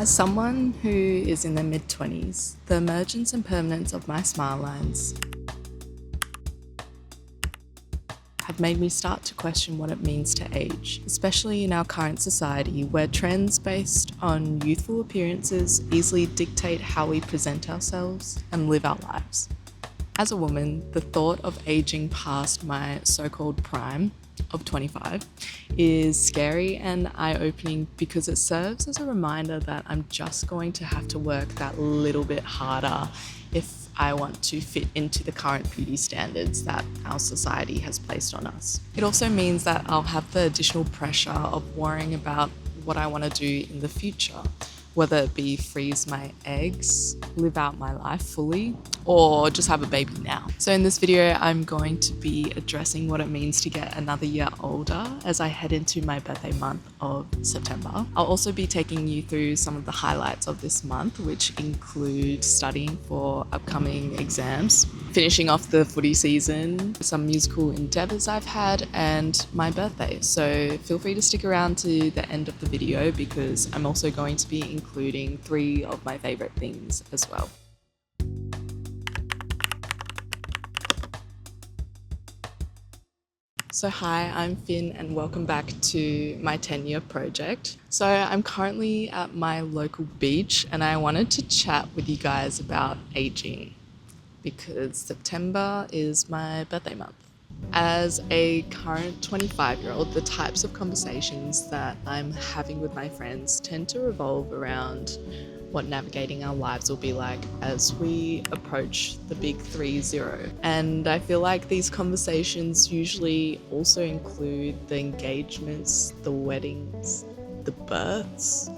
As someone who is in their mid-20s, the emergence and permanence of my smile lines have made me start to question what it means to age, especially in our current society where trends based on youthful appearances easily dictate how we present ourselves and live our lives. As a woman, the thought of aging past my so-called prime of 25 is scary and eye-opening because it serves as a reminder that I'm just going to have to work that little bit harder if I want to fit into the current beauty standards that our society has placed on us. It also means that I'll have the additional pressure of worrying about what I want to do in the future, whether it be freeze my eggs, live out my life fully, or just have a baby now. So in this video, I'm going to be addressing what it means to get another year older as I head into my birthday month of September. I'll also be taking you through some of the highlights of this month, which include studying for upcoming exams, finishing off the footy season, some musical endeavours I've had, and my birthday. So feel free to stick around to the end of the video because I'm also going to be including 3 of my favourite things as well. So hi, I'm Fynn and welcome back to my 10-year project. So I'm currently at my local beach and I wanted to chat with you guys about aging because September is my birthday month. As a current 25-year-old, the types of conversations that I'm having with my friends tend to revolve around what navigating our lives will be like as we approach the big 3-0. And I feel like these conversations usually also include the engagements, the weddings, the births,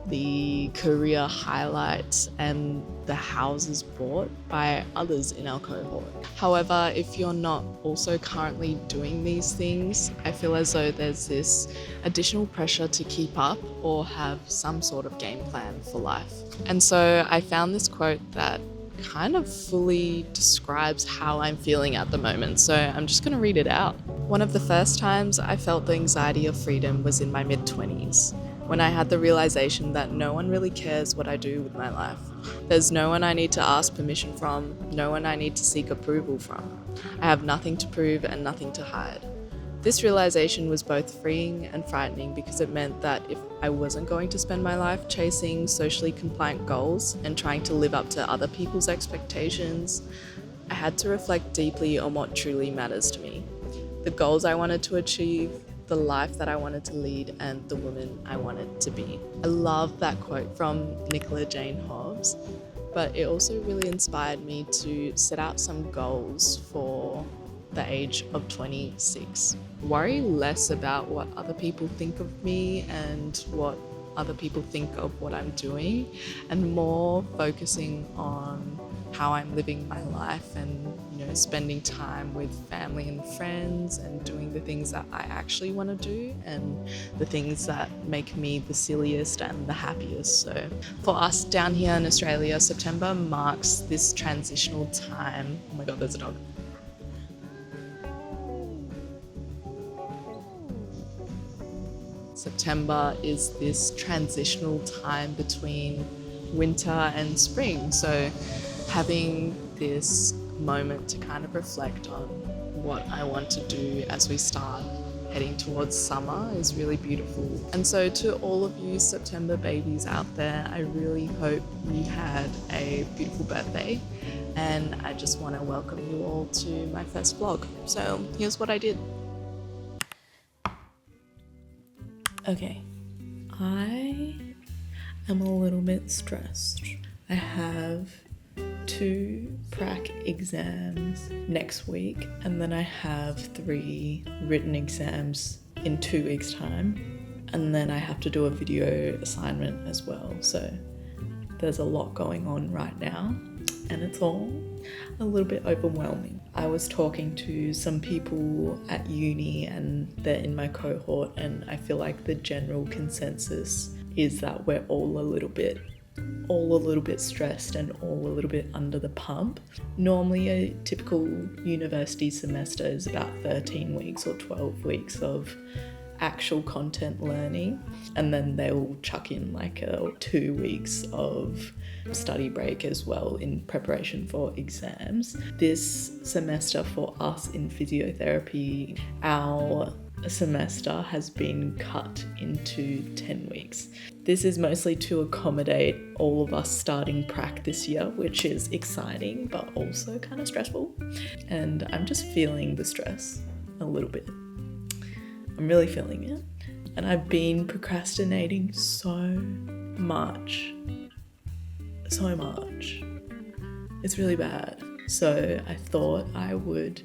the career highlights, and the houses bought by others in our cohort. However, if you're not also currently doing these things, I feel as though there's this additional pressure to keep up or have some sort of game plan for life. And so I found this quote that kind of fully describes how I'm feeling at the moment, so I'm just going to read it out. One of the first times I felt the anxiety of freedom was in my mid-20s, when I had the realization that no one really cares what I do with my life. There's no one I need to ask permission from, no one I need to seek approval from. I have nothing to prove and nothing to hide. This realization was both freeing and frightening because it meant that if I wasn't going to spend my life chasing socially compliant goals and trying to live up to other people's expectations, I had to reflect deeply on what truly matters to me. The goals I wanted to achieve, the life that I wanted to lead, and the woman I wanted to be. I love that quote from Nicola Jane Hobbs, but it also really inspired me to set out some goals for the age of 26. Worry less about what other people think of me and what other people think of what I'm doing, and more focusing on how I'm living my life and spending time with family and friends and doing the things that I actually want to do and the things that make me the silliest and the happiest. So for us down here in Australia, September marks this transitional time. Oh my god, there's a dog. September is this transitional time between winter and spring. So having this moment to kind of reflect on what I want to do as we start heading towards summer is really beautiful. And so to all of you September babies out there, I really hope you had a beautiful birthday, and I just want to welcome you all to my first vlog. So here's what I did. Okay, I am a little bit stressed. I have 2 prac exams next week, and then I have 3 written exams in 2 weeks' time, and then I have to do a video assignment as well. So there's a lot going on right now, and it's all a little bit overwhelming. I was talking to some people at uni and they're in my cohort, and I feel like the general consensus is that we're all a little bit stressed and all a little bit under the pump. Normally a typical university semester is about 13 weeks or 12 weeks of actual content learning, and then they'll chuck in like 2 weeks of study break as well in preparation for exams. This semester for us in physiotherapy, our semester has been cut into 10 weeks. This is mostly to accommodate all of us starting prac this year, which is exciting but also kind of stressful. And I'm just feeling the stress a little bit. I'm really feeling it. And I've been procrastinating so much. It's really bad. So I thought I would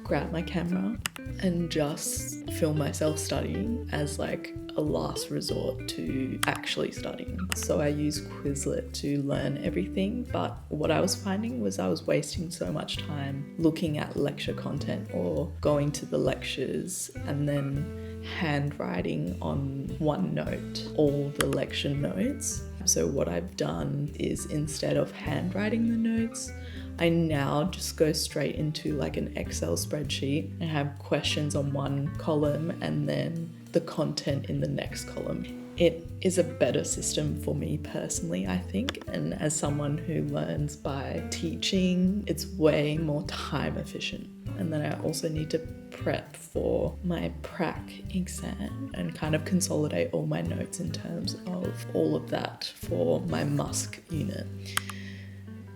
grab my camera and just film myself studying as like a last resort to actually studying. So I use Quizlet to learn everything, but what I was finding was I was wasting so much time looking at lecture content or going to the lectures and then handwriting on OneNote all the lecture notes. So what I've done is, instead of handwriting the notes, I now just go straight into like an Excel spreadsheet and have questions on one column and then the content in the next column. It is a better system for me personally, I think, and as someone who learns by teaching, it's way more time efficient. And then I also need to prep for my prac exam and kind of consolidate all my notes in terms of all of that for my MUSC unit.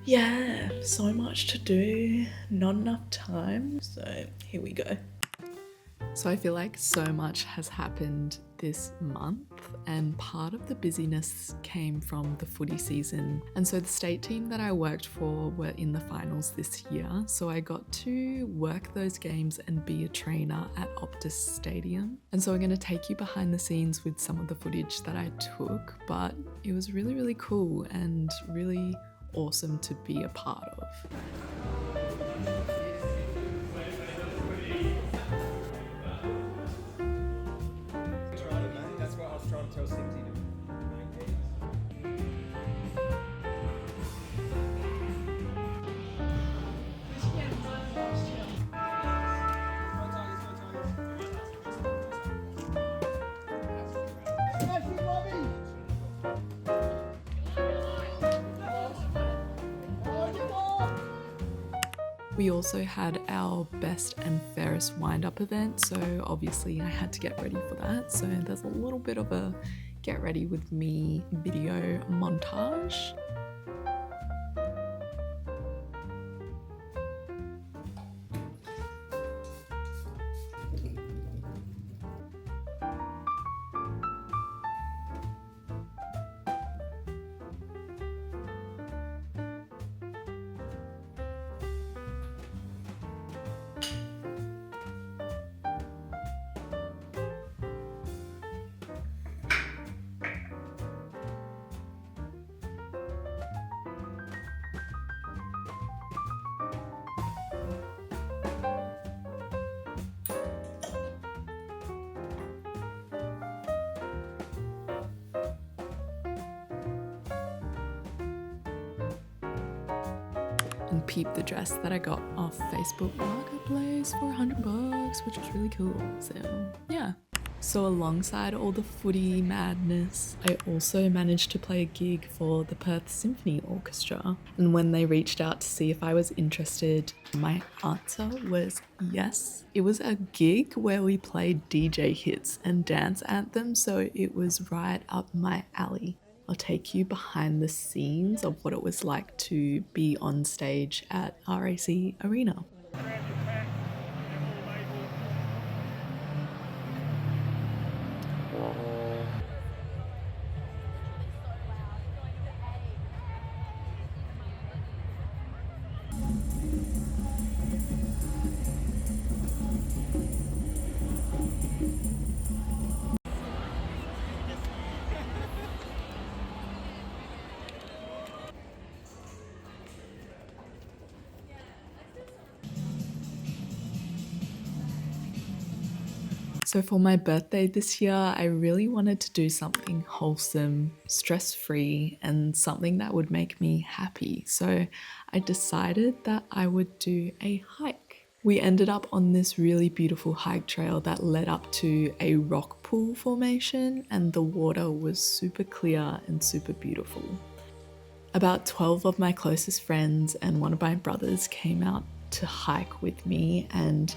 Yeah, so much to do, not enough time, so here we go. So I feel like so much has happened this month, and part of the busyness came from the footy season. And so the state team that I worked for were in the finals this year, so I got to work those games and be a trainer at Optus Stadium. And so I'm going to take you behind the scenes with some of the footage that I took, but it was really, really cool and really awesome to be a part of. That's what I was trying to tell Cindy. We also had our best and fairest wind-up event, so obviously I had to get ready for that. So there's a little bit of a get ready with me video montage. And peep the dress that I got off Facebook Marketplace for $100, which was really cool. So yeah. So alongside all the footy madness, I also managed to play a gig for the Perth Symphony Orchestra. And when they reached out to see if I was interested, my answer was yes. It was a gig where we played DJ hits and dance anthems, so it was right up my alley. I'll take you behind the scenes of what it was like to be on stage at RAC Arena. So for my birthday this year, I really wanted to do something wholesome, stress-free, and something that would make me happy. So I decided that I would do a hike. We ended up on this really beautiful hike trail that led up to a rock pool formation, and the water was super clear and super beautiful. About 12 of my closest friends and one of my brothers came out to hike with me, and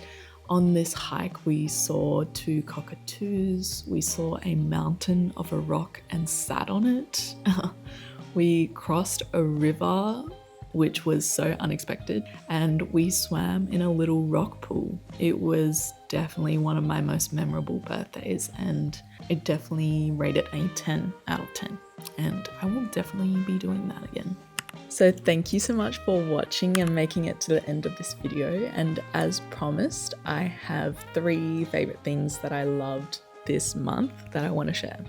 on this hike we saw 2 cockatoos, we saw a mountain of a rock and sat on it. We crossed a river, which was so unexpected, and we swam in a little rock pool. It was definitely one of my most memorable birthdays, and it definitely rated a 10 out of 10, and I will definitely be doing that again. So thank you so much for watching and making it to the end of this video, and as promised, I have 3 favorite things that I loved this month that I want to share.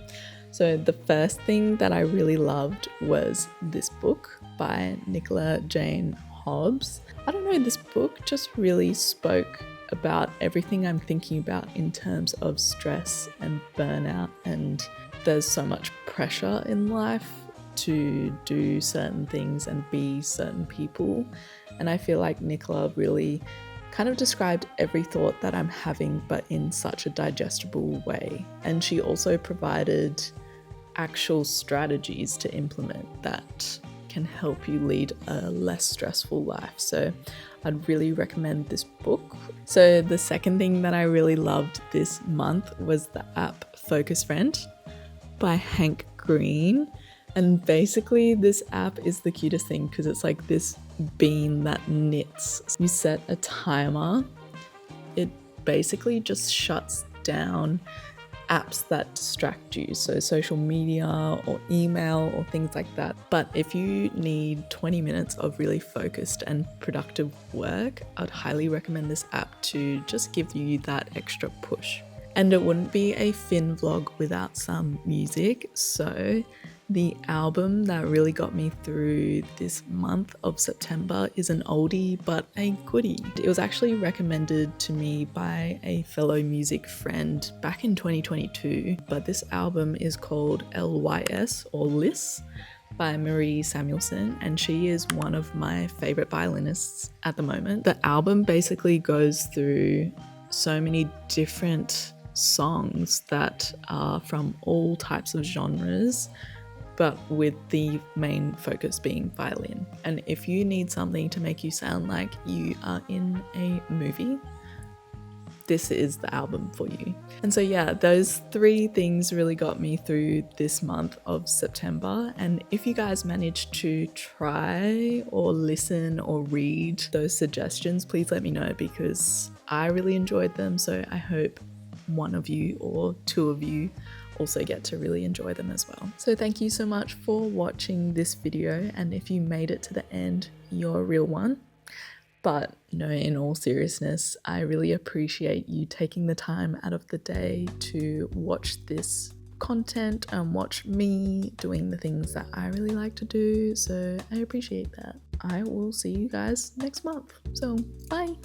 So the first thing that I really loved was this book by Nicola Jane Hobbs. I don't know, this book just really spoke about everything I'm thinking about in terms of stress and burnout, and there's so much pressure in life to do certain things and be certain people, and I feel like Nicola really kind of described every thought that I'm having, but in such a digestible way. And she also provided actual strategies to implement that can help you lead a less stressful life. So I'd really recommend this book. So the second thing that I really loved this month was the app Focus Friend by Hank Green. And basically this app is the cutest thing because it's like this bean that knits. You set a timer. It basically just shuts down apps that distract you, so social media or email or things like that. But if you need 20 minutes of really focused and productive work, I'd highly recommend this app to just give you that extra push. And it wouldn't be a Fynn vlog without some music, so the album that really got me through this month of September is an oldie but a goodie. It was actually recommended to me by a fellow music friend back in 2022, but this album is called LYS or Liss by Marie Samuelson, and she is one of my favorite violinists at the moment. The album basically goes through so many different songs that are from all types of genres, but with the main focus being violin. And if you need something to make you sound like you are in a movie, this is the album for you. And so yeah, those 3 things really got me through this month of September. And if you guys managed to try or listen or read those suggestions, please let me know because I really enjoyed them. So I hope one of you or 2 of you also get to really enjoy them as well. So thank you so much for watching this video, and if you made it to the end, you're a real one. But no, in all seriousness, I really appreciate you taking the time out of the day to watch this content and watch me doing the things that I really like to do, so I appreciate that. I will see you guys next month, so bye!